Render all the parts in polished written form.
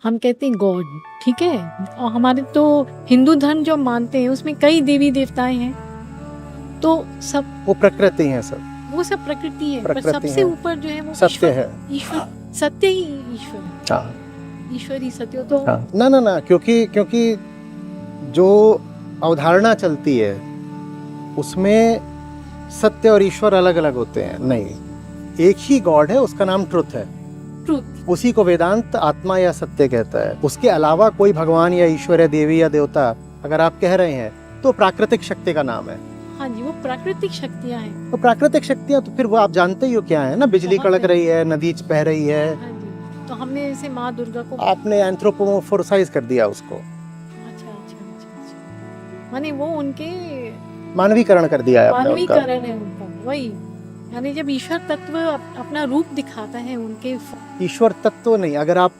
हम कहते हैं गॉड, ठीक है। और हमारे तो हिंदू धर्म जो मानते हैं उसमें कई देवी देवताएं हैं, तो सब वो प्रकृति है सब, वो सब प्रकृति है, पर प्रकृति सबसे है। ऊपर जो है वो सत्य ईश्वर है। ईश्वर सत्य ही ईश्वर है। हाँ ईश्वर ही सत्य हो तो हाँ, ना क्योंकि जो अवधारणा चलती है उसमें सत्य और ईश्वर अलग अलग होते हैं। नहीं, एक ही गॉड है, उसका नाम ट्रुथ है। ट्रूथ। उसी को वेदांत आत्मा या सत्य कहता है। उसके अलावा कोई भगवान या ईश्वर या देवी या देवता अगर आप कह रहे हैं तो प्राकृतिक शक्ति का नाम है। हाँ जी, वो प्राकृतिक शक्तियाँ हैं। तो प्राकृतिक शक्तियां तो फिर वो आप जानते ही हो क्या है ना, बिजली बहुत कड़क है। रही है, नदी बह रही है। हाँ जी, तो हमने जैसे माँ दुर्गा को आपने एंथ्रोपोमोर्फाइज कर दिया उसको, अच्छा, माने वो उनके मानवीकरण कर दिया है आपने उनका। मानवीकरण है उनका, वही। यानी जब ईश्वर तत्व अपना रूप दिखाता है उनके ईश्वर तत्व नहीं, अगर आप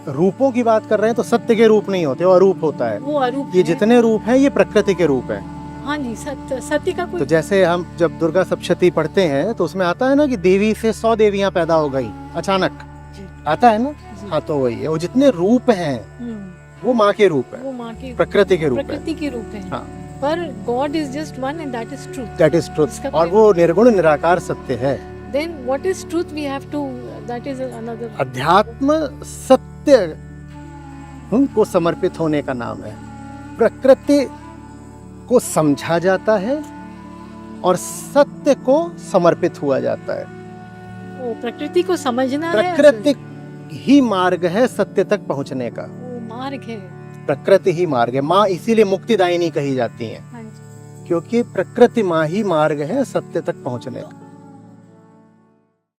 रूपों की बात कर रहे हैं तो सत्य के रूप नहीं होते, वो अरूप होता है। वो अरूप ये है। जितने रूप हैं ये प्रकृति के रूप हैं। हाँ जी, सत्य का कोई तो जैसे हम जब दुर्गा सप्तशती पढ़ते हैं तो उसमें आता है ना कि देवी से 100 देवियां पैदा हो गई अचानक, जी। आता है ना। जी। हाँ, तो वही है, वो जितने रूप हैं वो माँ के रूप है, वो माँ के प्रकृति के रूप है। प्रकृति के रूप है। हाँ। पर god is just one and that is truth. That is truth, इसका और वो निर्गुण निराकार सत्य है। Then what is truth, we have to, that is another. अध्यात्म सत्य को समर्पित होने का नाम है। प्रकृति को समझा जाता है और सत्य को समर्पित हुआ जाता है। वो प्रकृति को समझना है, प्रकृति ही मार्ग है सत्य तक पहुंचने का। वो मार्ग है। प्रकृति ही मार्ग है। माँ इसीलिए मुक्तिदायिनी कही जाती है, हाँ जी। क्योंकि प्रकृति माँ ही मार्ग है सत्य तक पहुंचने का।